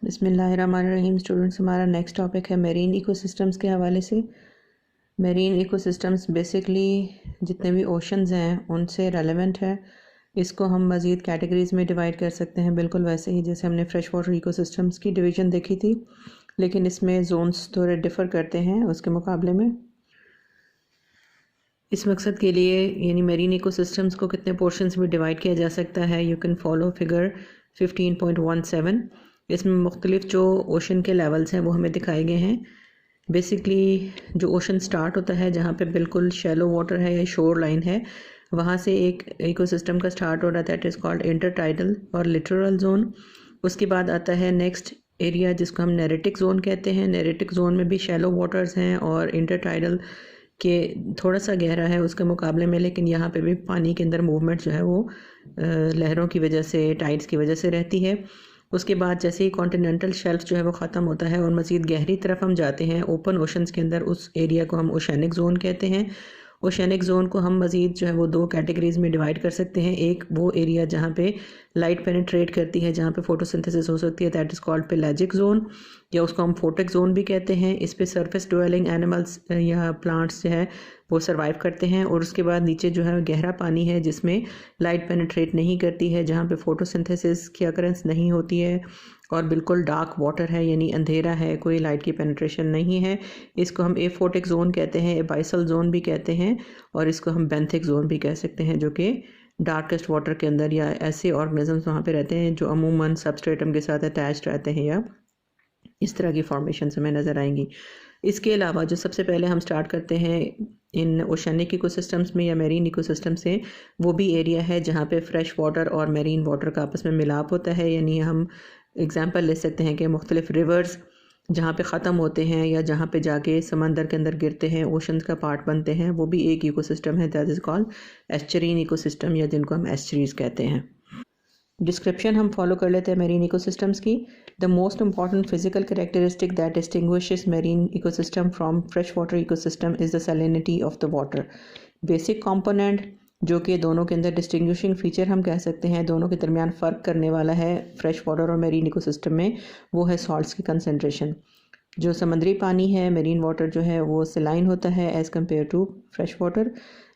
बिस्मिल्लाहिर्रहमानिर्रहीम। स्टूडेंट्स, हमारा next topic है मेरीन इकोसिस्टम्स के हवाले से। मेरीन इकोसिस्टम्स बेसिकली जितने भी ओशंस हैं उनसे रेलेवेंट है। इसको हम मज़ीद कैटेगरीज़ में डिवाइड कर सकते हैं, बिल्कुल वैसे ही जैसे हमने फ्रेश वाटर इकोसिस्टम्स की डिवीज़न देखी थी, लेकिन इसमें जोन्स थोड़े डिफ़र करते हैं उसके मुकाबले में। इस मकसद के लिए यानी मेरीन इकोसिस्टम्स को कितने पोर्शंस में डिवाइड किया जा सकता है, यू कैन फॉलो फिगर 15.17। इसमें मुख्तलिफ जो ओशन के लेवल्स हैं वो हमें दिखाए गए हैं। बेसिकली जो ओशन स्टार्ट होता है, जहाँ पे बिल्कुल शैलो वाटर है या शोर लाइन है, वहाँ से एक इकोसिस्टम का स्टार्ट हो रहा है, दैट इज़ कॉल्ड इंटरटाइडल और लिटोरल जोन। उसके बाद आता है नेक्स्ट एरिया जिसको हम नेरेटिक जोन कहते हैं। नेरेटिक जोन में भी शैलो वाटर्स हैं और इंटरटाइडल के थोड़ा सा गहरा है उसके मुकाबले में, लेकिन यहाँ पे भी पानी के अंदर मूवमेंट जो है वो लहरों की वजह से, टाइड्स की वजह से रहती है। उसके बाद जैसे ही कॉन्टिनेंटल शेल्फ जो है वो ख़त्म होता है और मज़ीद गहरी तरफ हम जाते हैं ओपन ओशंस के अंदर, उस एरिया को हम ओशैनिक जोन कहते हैं। ओशैनिक जोन को हम मज़ीद जो है वो दो कैटेगरीज़ में डिवाइड कर सकते हैं। एक वो एरिया जहाँ पे लाइट पेनिट्रेट करती है, जहाँ पे फोटोसिंथेसिस हो सकती है, that is called pelagic zone, या उसको हम फोटिक जोन भी कहते हैं। इस पे सरफेस ड्वेलिंग एनिमल्स या प्लांट्स जो है वो सर्वाइव करते हैं। और उसके बाद नीचे जो है गहरा पानी है जिसमें लाइट पेनिट्रेट नहीं करती है, जहाँ पे फोटोसिंथेसिस की अकरेंस नहीं होती है और बिल्कुल डार्क वाटर है, यानी अंधेरा है, कोई लाइट की पेनिट्रेशन नहीं है। इसको हम एफोटिक जोन कहते हैं, एबाइसल जोन भी कहते हैं, और इसको हम बेंथिक जोन भी कह सकते हैं, जो कि डार्केस्ट वाटर के अंदर या ऐसे ऑर्गेनिजम्स वहाँ पे रहते हैं जो अमूमन सबस्ट्रेटम के साथ अटैच्ड रहते हैं या इस तरह की फॉर्मेशन हमें नज़र आएंगी। इसके अलावा जो सबसे पहले हम स्टार्ट करते हैं इन ओशनिक इकोसिस्टम्स में या मेरीन इकोसिस्टम से, वो भी एरिया है जहाँ पे फ्रेश वाटर और मेरीन वाटर का आपस में मिलाप होता है। यानी हम एग्जांपल ले सकते हैं कि मुख्तलिफ रिवर्स जहाँ पे ख़त्म होते हैं या जहाँ पे जाके समंदर के अंदर गिरते हैं, ओशंस का पार्ट बनते हैं, वो भी एक इकोसिस्टम है, दैट इज़ कॉल्ड एस्चरीन इकोसिस्टम, या जिनको हम एस्चरीज कहते हैं। डिस्क्रिप्शन हम फॉलो कर लेते हैं मेरीन इकोसिस्टम्स की। The most important physical characteristic that distinguishes marine ecosystem from fresh water ecosystem is the salinity of the water. Basic component जो कि दोनों के अंदर डिस्टिंग्विशिंग फीचर हम कह सकते हैं, दोनों के दरमियान फ़र्क करने वाला है फ्रेश वाटर और मेरीन इकोसिस्टम में, वो है सॉल्ट्स की कंसनट्रेशन। जो समुद्री पानी है, मेरीन वाटर जो है वो सलाइन होता है as compare to fresh water.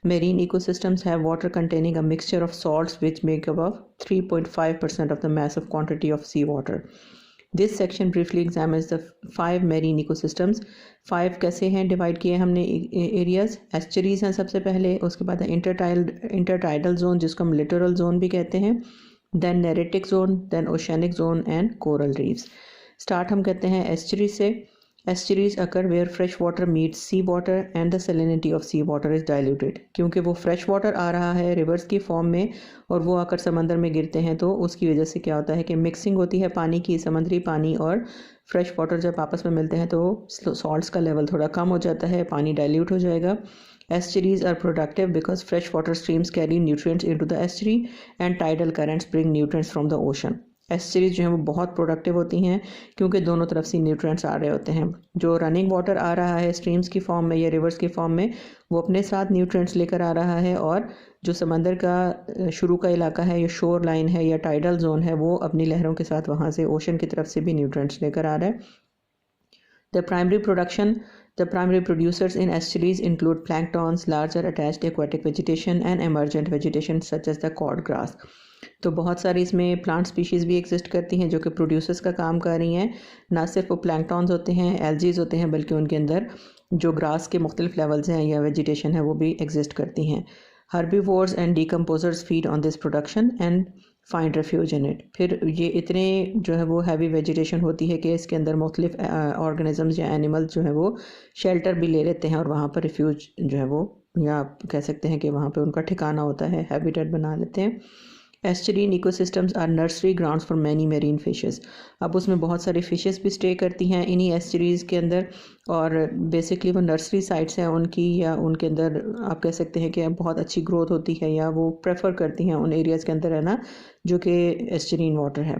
Marine ecosystems have water containing a mixture of salts which make above 3.5% of the massive quantity of seawater. This section briefly examines the 5 marine ecosystems. 5 कैसे हैं divide किए हमने areas. एस्चरीज हैं सबसे पहले, उसके बाद intertidal zone जिसको हम लिटोरल जोन भी कहते हैं, then neritic zone, then oceanic zone and coral reefs. Start हम कहते हैं एस्चरी से। Estuaries occur where fresh water meets sea water and the salinity of sea water is diluted. क्योंकि वो fresh water आ रहा है रिवर्स की फॉर्म में और वो आकर समंदर में गिरते हैं, तो उसकी वजह से क्या होता है कि मिक्सिंग होती है पानी की, समुद्री पानी और फ्रेश वाटर जब आपस में मिलते हैं तो सॉल्ट्स का लेवल थोड़ा कम हो जाता है, पानी डाइल्यूट हो जाएगा। Estuaries are productive because fresh water streams carry nutrients into the estuary and tidal currents bring nutrients from the ocean. एस्चरीज जो हैं वो बहुत प्रोडक्टिव होती हैं क्योंकि दोनों तरफ से न्यूट्रिएंट्स आ रहे होते हैं। जो रनिंग वाटर आ रहा है स्ट्रीम्स की फॉर्म में या रिवर्स की फॉर्म में, वो अपने साथ न्यूट्रिएंट्स लेकर आ रहा है, और जो समंदर का शुरू का इलाका है या शोर लाइन है या टाइडल जोन है, वो अपनी लहरों के साथ वहाँ से ओशन की तरफ से भी न्यूट्रिएंट्स लेकर आ रहा है। The primary producers in estuaries include planktons, larger attached aquatic vegetation and emergent vegetation such as the cod grass. तो बहुत सारी इसमें प्लांट स्पीशीज़ भी एग्जिस्ट करती हैं जो कि प्रोड्यूसर्स का काम कर रही हैं। ना सिर्फ वो प्लैंकटॉन्स होते हैं, एल्जीज होते हैं, बल्कि उनके अंदर जो ग्रास के मुख्तलिफ लेवल्स हैं या वेजिटेशन है वो भी एग्जिस्ट करती हैं। Herbivores and decomposers feed on this production and find refuge in it. फिर ये इतने जो है वो हैवी वेजिटेशन होती है कि इसके अंदर मुख्तलिफ ऑर्गेनिजम्स या एनिमल्स जो है वो शेल्टर भी ले लेते हैं और वहाँ पर रिफ्यूज जो है वो, या आप कह सकते हैं कि वहाँ पर उनका ठिकाना होता है, हैबिटेट बना लेते हैं। Estuarine ecosystems are nursery grounds for many marine fishes. अब उसमें बहुत सारी फिशेस भी स्टे करती हैं इन्हीं एस्चरीज के अंदर, और बेसिकली वो नर्सरी साइट्स हैं उनकी, या उनके अंदर आप कह सकते हैं कि बहुत अच्छी ग्रोथ होती है, या वो प्रेफर करती हैं उन एरियाज़ के अंदर रहना जो कि एस्चरीन वाटर है।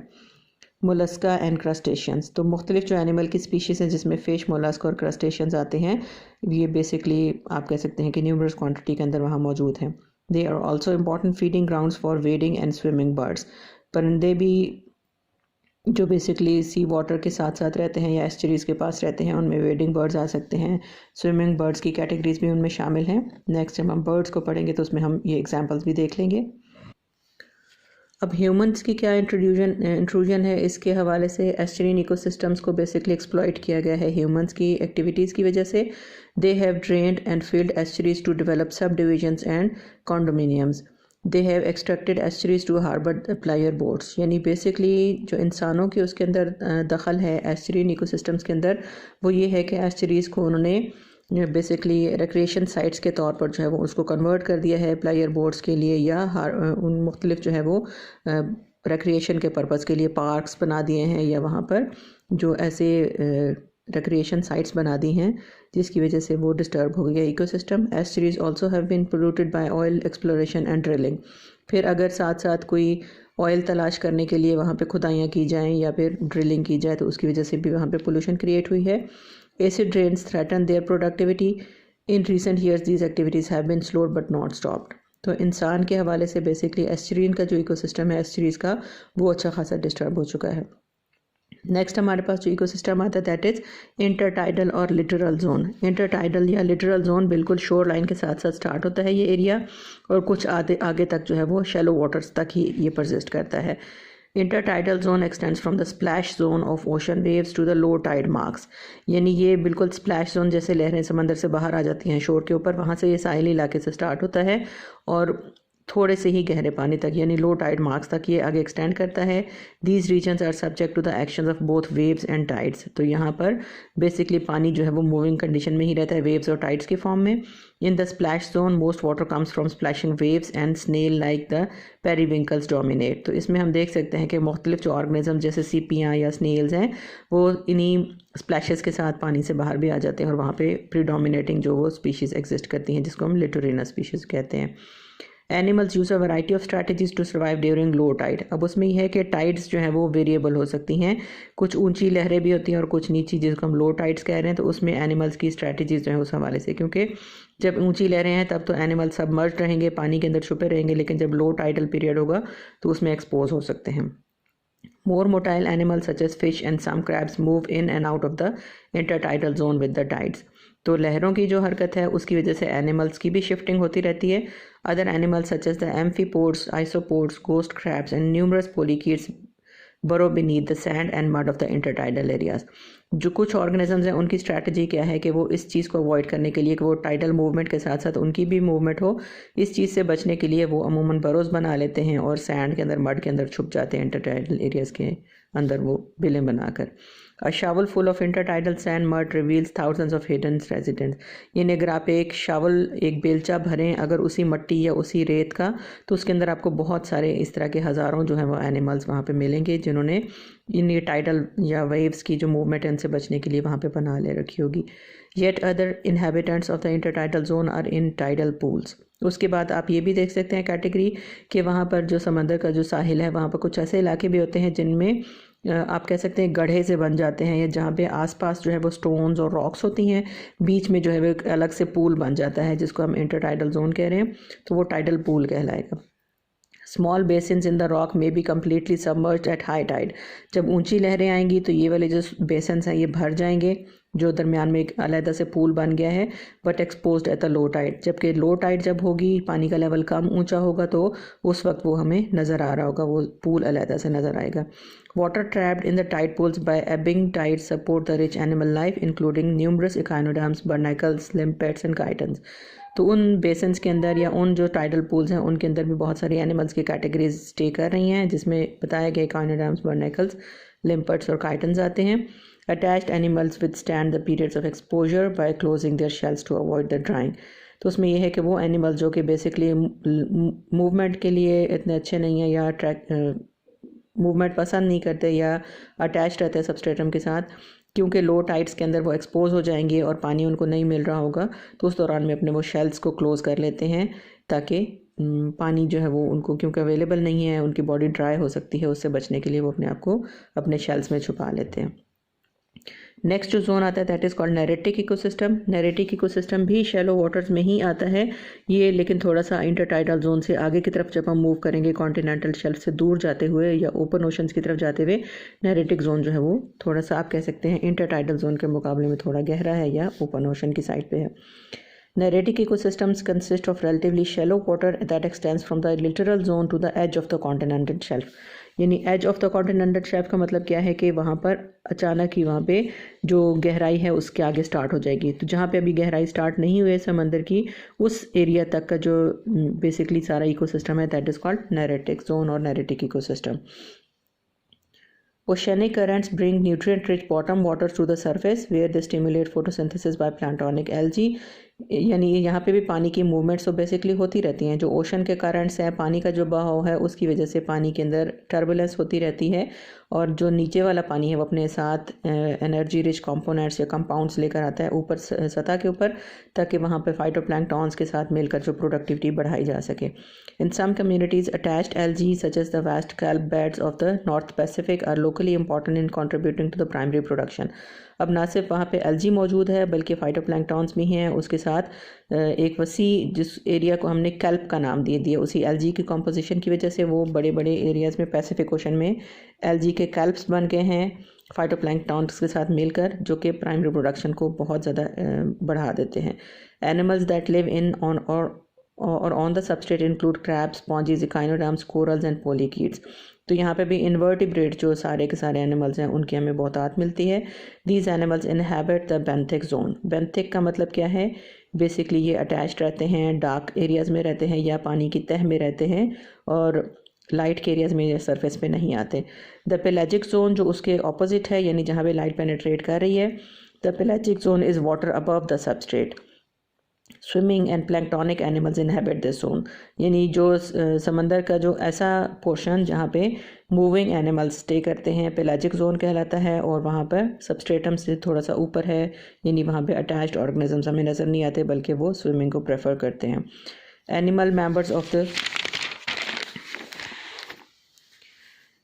मोलस्का एंड क्रस्टेशियंस, तो मुख्तलिफ जो एनिमल की स्पीशीज़ हैं जिसमें फ़िश, मोलस्क और क्रस्टेशियंस आते हैं, ये बेसिकली आप कह सकते हैं कि न्यूमरस क्वान्टिटी के अंदर वहाँ मौजूद हैं। They are also important feeding grounds for wading and swimming birds. परिंदे भी जो बेसिकली सी वाटर के साथ साथ रहते हैं या एस्चुरीज़ के पास रहते हैं, उनमें वेडिंग बर्ड्स आ सकते हैं। स्विमिंग बर्ड्स की कैटेगरीज भी उनमें शामिल हैं। नेक्स्ट जब हम बर्ड्स को पढ़ेंगे तो उसमें हम ये एग्जांपल्स भी देख लेंगे। अब ह्यूमंस की क्या इंट्रूजन है, इसके हवाले से एस्चुरिन इकोसिस्टम्स को बेसिकली एक्सप्लॉइट किया गया है ह्यूमंस की एक्टिविटीज़ की वजह से। They have drained and filled estuaries to develop subdivisions and condominiums. They have extracted estuaries to harbour pleasure boats. यानी बेसिकली जो इंसानों की उसके अंदर दखल है एस्चुरिन इकोसिस्टम्स के अंदर, वो ये है कि एस्चुरीज़ को उन्होंने बेसिकली रिक्रिएशन साइट्स के तौर पर जो है वो उसको कन्वर्ट कर दिया है प्लायर बोट्स के लिए, या उन मुख्तलिफ जो है वो रिक्रिएशन के पर्पज़ के लिए पार्क्स बना दिए हैं, या वहाँ पर जो ऐसे रिक्रिएशन साइट्स बना दी हैं जिसकी वजह से वो डिस्टर्ब हो गया ecosystem. Estuaries also have been polluted by oil exploration and drilling. फिर अगर साथ साथ कोई ऑयल तलाश करने के लिए वहाँ पे खुदाइयाँ की जाएँ या फिर ड्रिलिंग की जाए तो उसकी वजह से भी वहाँ पे पोल्यूशन क्रिएट हुई है। Acid rains threaten their productivity. In recent years, these activities have been slowed but not stopped. तो इंसान के हवाले से बेसिकली एस्चुरिन का जो इकोसिस्टम है एस्चुरीज का, वो अच्छा खासा डिस्टर्ब हो चुका है। नेक्स्ट हमारे पास जो इकोसिस्टम आता है दैट इज़ इंटरटाइडल और लिटरल जोन। इंटरटाइडल या लिटरल जोन बिल्कुल शोर लाइन के साथ साथ स्टार्ट होता है ये एरिया, और कुछ आगे तक जो है वो शैलो वाटर्स तक ही ये परसिस्ट करता है। Intertidal zone extends from the splash zone of ocean waves to the low tide marks. यानी ये बिल्कुल स्प्लैश जोन, जैसे लहरें समंदर से बाहर आ जाती हैं शोर के ऊपर, वहाँ से ये साहिली इलाके से स्टार्ट होता है और थोड़े से ही गहरे पानी तक यानी लो टाइड मार्क्स तक ये आगे एक्सटेंड करता है। These regions are subject to the actions of both waves and tides. तो यहाँ पर बेसिकली पानी जो है वो मूविंग कंडीशन में ही रहता है वेव्स और टाइड्स के फॉर्म में। In the splash zone most water comes from splashing waves and snail like the periwinkles dominate. तो इसमें हम देख सकते हैं कि मुख्तलिफ जो ऑर्गेनिज्म जैसे सीपियाँ या स्नेल्स हैं वो इन्हीं स्प्लैशेस के साथ पानी से बाहर भी आ जाते हैं और वहाँ पे प्रीडोमिनेटिंग जो वो स्पीशीज़ एग्जिस्ट करती हैं जिसको हम लिटोरिनस स्पीशीज़ कहते हैं। Animals use a variety of strategies to survive during low tide. अब उसमें यह है कि टाइड्स जो हैं वो वेरिएबल हो सकती हैं, कुछ ऊंची लहरें भी होती हैं और कुछ नीची जिसको हम लो टाइड्स कह रहे हैं। तो उसमें एनिमल्स की स्ट्रैटेजीज जो हैं उस हवाले से, क्योंकि जब ऊंची लहरें हैं तब तो एनिमल सबमर्ज्ड रहेंगे, पानी के अंदर छुपे रहेंगे, लेकिन जब लो टाइडल पीरियड होगा तो उसमें एक्सपोज हो सकते हैं। More motile animals such as fish and some crabs move in and out of the intertidal zone with the tides. तो लहरों की जो हरकत है उसकी वजह से एनिमल्स की भी शिफ्टिंग होती रहती है। Other animals such as the amphipods, isopods, ghost crabs and numerous polychaetes burrow beneath the sand and mud of the intertidal areas. जो कुछ ऑर्गेनिजम्स हैं उनकी स्ट्रैटेजी क्या है कि वो इस चीज़ को अवॉइड करने के लिए कि वो टाइडल मूवमेंट के साथ साथ उनकी भी मूवमेंट हो, इस चीज़ से बचने के लिए वो अमूमन बरोज बना लेते हैं और सैंड के अंदर, मड के अंदर छुप जाते हैं इंटरटाइडल एरियाज़ के अंदर वो बिलें बनाकर। A shovel full of intertidal sand mud reveals thousands of hidden residents. यानी अगर आप एक शावल, एक बेलचा भरें अगर उसी मट्टी या उसी रेत का, तो उसके अंदर आपको बहुत सारे इस तरह के हज़ारों जो हैं वो एनिमल्स वहाँ पे मिलेंगे जिन्होंने इन ये टाइडल या वेव्स की जो मूवमेंट है उनसे बचने के लिए वहाँ पे बना ले रखी होगी। Yet other inhabitants of the intertidal zone are in tidal pools. उसके बाद आप ये भी देख सकते हैं कैटेगरी कि वहाँ पर जो समंदर का जो साहिल है वहाँ पर कुछ ऐसे इलाके भी होते हैं जिनमें आप कह सकते हैं गड्ढे से बन जाते हैं, या जहाँ पे आसपास जो है वो स्टोन्स और रॉक्स होती हैं, बीच में जो है वो एक अलग से पूल बन जाता है जिसको हम इंटरटाइडल जोन कह रहे हैं, तो वो टाइडल पूल कहलाएगा। Small basins in the rock may be completely submerged at high tide. जब ऊंची लहरें आएंगी तो ये वाले जो बेसिन्स हैं ये भर जाएंगे, जो दरमियान में एक अलहदा से पूल बन गया है, but exposed at the low tide. जबकि लो टाइड जब होगी, पानी का लेवल कम ऊंचा होगा, तो उस वक्त वो हमें नज़र आ रहा होगा, वो पूल अलहदा से नज़र आएगा। Water trapped in the tide pools by ebbing tide support the rich animal life including numerous echinoderms, barnacles, limpets and chitons. तो उन बेसिन्स के अंदर या उन जो टाइडल पूल्स हैं उनके अंदर भी बहुत सारी एनिमल्स की कैटेगरीज स्टे कर रही हैं, जिसमें बताया गया इकाइनोडर्म्स, बर्नाकल्स, लिम्पर्ट्स और काइटन्स आते हैं। Attached animals withstand the periods of exposure by closing their shells to avoid the drying. तो उसमें यह है कि वो एनिमल्स जो कि बेसिकली मूवमेंट के लिए इतने अच्छे नहीं है या मूवमेंट पसंद नहीं करते या अटैच रहते हैं सबस्ट्रेटम के साथ, क्योंकि लो टाइड्स के अंदर वो एक्सपोज हो जाएंगे और पानी उनको नहीं मिल रहा होगा, तो उस दौरान में अपने वो शेल्स को क्लोज़ कर लेते हैं ताकि पानी जो है वो उनको, क्योंकि अवेलेबल नहीं है, उनकी बॉडी ड्राई हो सकती है, उससे बचने के लिए वो अपने आप को अपने शेल्स में छुपा लेते हैं। नेक्स्ट जो जोन आता है that is called neritic ecosystem. Neritic ecosystem भी शैलो वाटर्स में ही आता है ये, लेकिन थोड़ा सा इंटरटाइडल जोन से आगे की तरफ जब हम मूव करेंगे कॉन्टिनेंटल शेल्फ से दूर जाते हुए या ओपन ओशंस की तरफ जाते हुए, नेरेटिक जोन जो है वो थोड़ा सा आप कह सकते हैं इंटरटाइडल जोन के मुकाबले में थोड़ा गहरा है या ओपन ओशन की साइड पे है। Neritic ecosystems consist of relatively shallow water that extends from the littoral zone to the edge of the continental shelf। यानी edge of the continental shelf का मतलब क्या है कि वहाँ पर अचानक ही वहाँ पे जो गहराई है उसके आगे स्टार्ट हो जाएगी। तो जहाँ पे अभी गहराई स्टार्ट नहीं हुई है समंदर की, उस एरिया तक का जो बेसिकली सारा इकोसिस्टम है that is called neritic zone और neritic ecosystem. Oceanic currents bring nutrient-rich bottom waters to the surface where they stimulate photosynthesis by planktonic algae। यानी यहाँ पे भी पानी की मूवमेंट्स तो बेसिकली होती रहती हैं। जो ओशन के करंट्स हैं, पानी का जो बहाव है, उसकी वजह से पानी के अंदर टर्बुलेंस होती रहती है और जो नीचे वाला पानी है वो अपने साथ एनर्जी रिच कंपोनेंट्स या कंपाउंड्स लेकर आता है ऊपर सतह के ऊपर, ताकि वहाँ पे फाइटोप्लैंक्टॉन्स के साथ मिलकर जो प्रोडक्टिविटी बढ़ाई जा सके। In some communities attached algae such as the vast kelp beds of the North Pacific are locally important in contributing to the primary production. अब ना सिर्फ वहाँ पे एल्गी मौजूद है बल्कि फाइटोप्लैंक्टॉन्स भी हैं, उसके साथ एक वसी जिस एरिया को हमने कैल्प का नाम दे दिया उसी एल्गी की कॉम्पोजिशन की वजह से वो बड़े बड़े एरियाज़ में पैसिफिक ओशन में एल्गी के कैल्प्स बन गए हैं फाइटोप्लैंक्टॉन्स के साथ मिलकर, जो कि प्राइमरी प्रोडक्शन को बहुत ज़्यादा बढ़ा देते हैं। Animals that live in on और on the substrate include crabs, sponges, echinoderms, corals and polychaetes. तो यहाँ पे भी इन्वर्टिब्रेट जो सारे के सारे एनिमल्स हैं उनकी हमें बहुतात मिलती है। These animals inhabit the benthic zone. Benthic का मतलब क्या है? बेसिकली ये अटैच्ड रहते हैं, डार्क एरियाज़ में रहते हैं या पानी की तह में रहते हैं और लाइट के एरियाज़ में या सरफेस पे नहीं आते। द पेलाजिक जोन जो उसके ऑपोजिट है, यानी जहाँ पे लाइट पेनिट्रेट कर रही है, the pelagic zone is water above the substrate. Swimming and planktonic animals inhabit this zone. यानी जो समंदर का जो ऐसा पोर्शन जहाँ पे मूविंग एनिमल्स स्टे करते हैं पेलाजिक जोन कहलाता है, और वहाँ पर सबस्ट्रेटम से थोड़ा सा ऊपर है, यानी वहाँ पे अटैच्ड ऑर्गेनिजम्स हमें नज़र नहीं आते बल्कि वो स्विमिंग को प्रेफर करते हैं। Animal members of the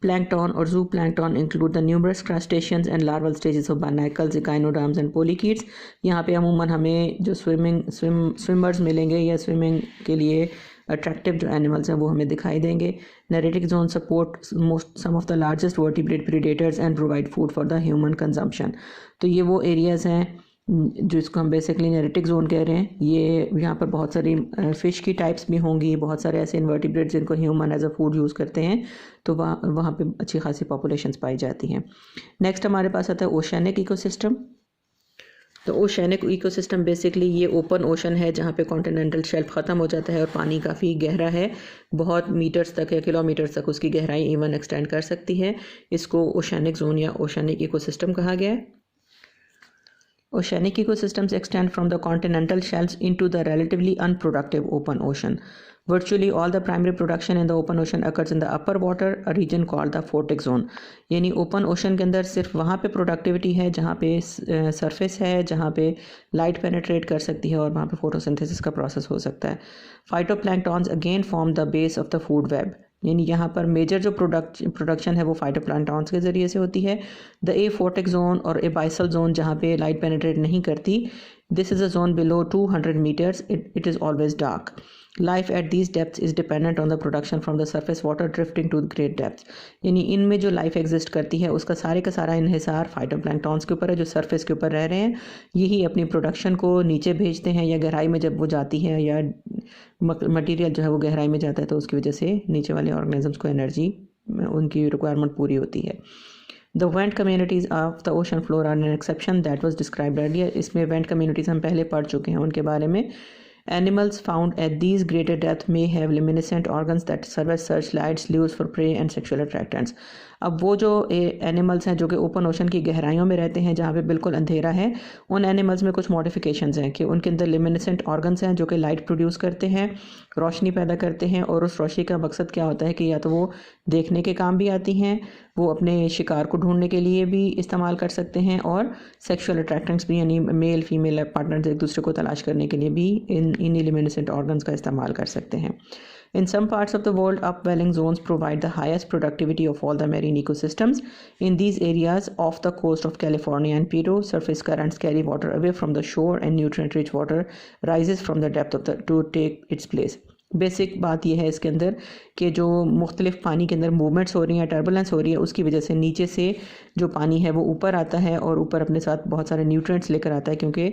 plankton or zooplankton include the numerous crustaceans and larval stages of barnacles, echinoderms and polychaetes। यहाँ पे अमूमन हमें जो स्विमर्स मिलेंगे या स्विमिंग के लिए अट्रैक्टिव जो एनिमल्स हैं वो हमें दिखाई देंगे। Neritic zone support some of the largest vertebrate predators and provide food for the human consumption. तो ये वो एरियाज़ हैं जो इसको हम बेसिकली नेरेटिक जोन कह रहे हैं। ये यहाँ पर बहुत सारी फ़िश की टाइप्स भी होंगी, बहुत सारे ऐसे इन्वर्टिब्रेट्स जिनको human as a food use करते हैं, तो वहाँ पे अच्छी खासी पॉपुलेशंस पाई जाती हैं। नेक्स्ट हमारे पास आता है ओशनिक इकोसिस्टम। तो ओशनिक इकोसिस्टम बेसिकली ये ओपन ओशन है जहाँ पे कॉन्टिनेंटल शेल्फ ख़त्म हो जाता है और पानी काफ़ी गहरा है, बहुत मीटर्स तक या किलोमीटर्स तक उसकी गहराई इवन एक्सटेंड कर सकती है। इसको ओशनिक जोन या ओशनिक इकोसिस्टम कहा गया है। Oceanic ecosystems extend from the continental shelves into the relatively unproductive open ocean. Virtually all the primary production in the open ocean occurs in the upper water, a region called the photic zone। यानी open ocean के अंदर सिर्फ वहाँ पे productivity है जहाँ पे surface है, जहाँ पे लाइट पेनिट्रेट कर सकती है और वहाँ पे फोटोसिंथेसिस का प्रोसेस हो सकता है। Phytoplanktons again form the base of the food web. यानी यहाँ पर मेजर जो प्रोडक्शन है वो फाइटोप्लैंक्टॉन्स के ज़रिए से होती है। द एफोटिक जोन और एबाइसल जोन जहाँ पे लाइट पेनिट्रेट नहीं करती, this is a zone below 200 meters, it is always dark. Life at these depths is dependent on the production from the surface water drifting to great depths. यानी इनमें जो life exist करती है उसका सारे का सारा इन्हिसार फाइटोप्लैंक्टॉन्स के ऊपर है जो सरफेस के ऊपर रह रहे हैं। यही अपनी प्रोडक्शन को नीचे भेजते हैं या गहराई में जब वो जाती है या मटेरियल जो है वो गहराई में जाता है तो उसकी वजह से नीचे वाले ऑर्गेनिजम्स को एनर्जी उनकी रिक्वायरमेंट पूरी होती है। The vent communities of the ocean floor are an exception that was described earlier। इसमें वेंट कम्युनिटीज़ हम पहले पढ़ चुके हैं उनके बारे में। Animals found at these greater depth may have luminescent organs that serve as searchlights, lures for prey and sexual attractants। अब वो जो एनिमल्स हैं जो कि ओपन ओशन की गहराइयों में रहते हैं जहाँ पे बिल्कुल अंधेरा है, उन एनिमल्स में कुछ मॉडिफिकेशंस हैं कि उनके अंदर लिमिनेसेंट ऑर्गन्स हैं जो कि लाइट प्रोड्यूस करते हैं, रोशनी पैदा करते हैं, और उस रोशनी का मकसद क्या होता है कि या तो वो देखने के काम भी आती हैं, वो अपने शिकार को ढूंढने के लिए भी इस्तेमाल कर सकते हैं, और सेक्शुअल अट्रैक्टेंट्स भी यानी मेल फीमेल पार्टनर्स एक दूसरे को तलाश करने के लिए भी इन लिमिनेसेंट ऑर्गन्स का इस्तेमाल कर सकते हैं। In some parts of the world, upwelling zones provide the highest productivity of all the marine ecosystems. In these areas off the coast of California and Peru, surface currents carry water away from the shore and nutrient-rich water rises from the depth of the to take its place. Basic बात यह है इसके अंदर कि जो मुख्तलिफ पानी के अंदर मूवमेंट्स हो रही हैं, टर्बुलेंस हो रही है, उसकी वजह से नीचे से जो पानी है वो ऊपर आता है और ऊपर अपने साथ बहुत सारे न्यूट्रिएंट्स लेकर आता है, क्योंकि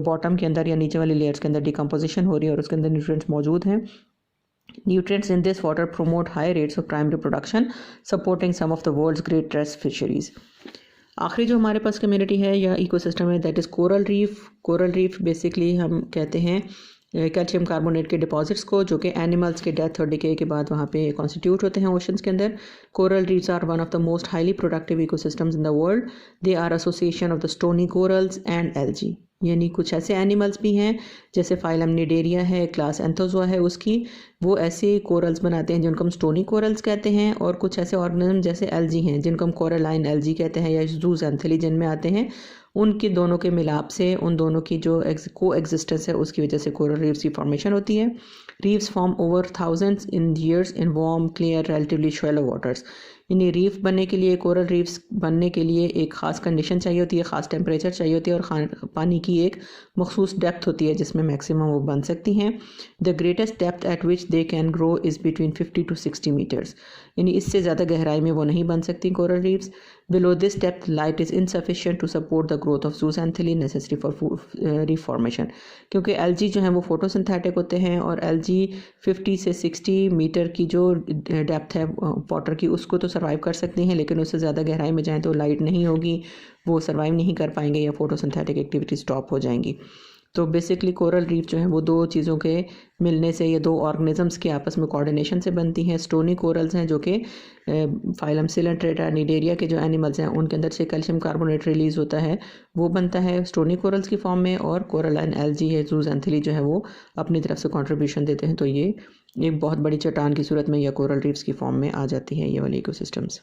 बॉटम के अंदर या नीचे वाली लेयर्स के अंदर डिकम्पोजिशन हो रही है और उसके अंदर न्यूट्रिएंट्स मौजूद हैं. Nutrients in this water promote high rates of primary production, supporting some of the world's greatest fisheries. आखिरी जो हमारे पास कम्युनिटी है या इकोसिस्टम है, that is coral reef. Coral reef basically हम कहते हैं कैल्शियम कार्बोनेट के डिपॉजिट्स को, जो कि एनिमल्स के डेथ और डिके के बाद वहाँ पे कॉन्स्टिट्यूट होते हैं ओशंस के अंदर. Coral reefs are one of the most highly productive ecosystems in the world. They are association of the stony corals and algae. यानी कुछ ऐसे एनिमल्स भी हैं जैसे फाइलम निडेरिया है, क्लास एंथोजोआ है उसकी, वो ऐसे कोरल्स बनाते हैं जिनको हम स्टोनी कोरल्स कहते हैं. और कुछ ऐसे ऑर्गेनिज्म जैसे एल्जी हैं जिनको हम कोरलाइन एल्जी कहते हैं या जूज़ैंथेली जिनमें आते हैं. उनके दोनों के मिलाप से, उन दोनों की जो को एग्जिस्टेंस है उसकी वजह से कोरल रीफ्स की फॉर्मेशन होती है. Reefs form over thousands in years in warm clear relatively shallow waters. यानी रीफ बनने के लिए, कोरल रीफ्स बनने के लिए एक ख़ास कंडीशन चाहिए होती है, ख़ास टेम्परेचर चाहिए होती है और पानी की एक मखसूस डेप्थ होती है जिसमें मैक्सिमम वो बन सकती हैं. The greatest depth at which they can grow is between 50 to 60 metres. यानी इससे ज़्यादा गहराई में वो नहीं बन सकती coral reefs. Below this depth light is insufficient to support the growth of zooxanthellae necessary for reef formation. क्योंकि एल्जी जो हैं वो फोटोसिंथेटिक होते हैं और एल्जी 50 से 60 मीटर की जो डेप्थ है वाटर की उसको तो सर्वाइव कर सकती हैं, लेकिन उससे ज़्यादा गहराई में जाएँ तो लाइट नहीं होगी, वो सर्वाइव नहीं कर पाएंगे या फोटोसिंथेटिक एक्टिविटी स्टॉप हो जाएंगी. तो बेसिकली कोरल रीफ जो है वो दो चीज़ों के मिलने से, ये दो ऑर्गेनिजम्स के आपस में कोऑर्डिनेशन से बनती हैं. स्टोनी कोरल्स हैं जो कि फाइलम सिलेंट्रेटा निडेरिया के जो एनिमल्स हैं उनके अंदर से कैल्शियम कार्बोनेट रिलीज़ होता है, वो बनता है स्टोनी कोरल्स की फॉर्म में. और कोरलाइन एल्जी है, जूज़ैंथेली जो है वो अपनी तरफ से कंट्रीब्यूशन देते हैं. तो ये एक बहुत बड़ी चट्टान की सूरत में या कोरल रीफ्स की फॉर्म में आ जाती है ये वाली इकोसिस्टम्स.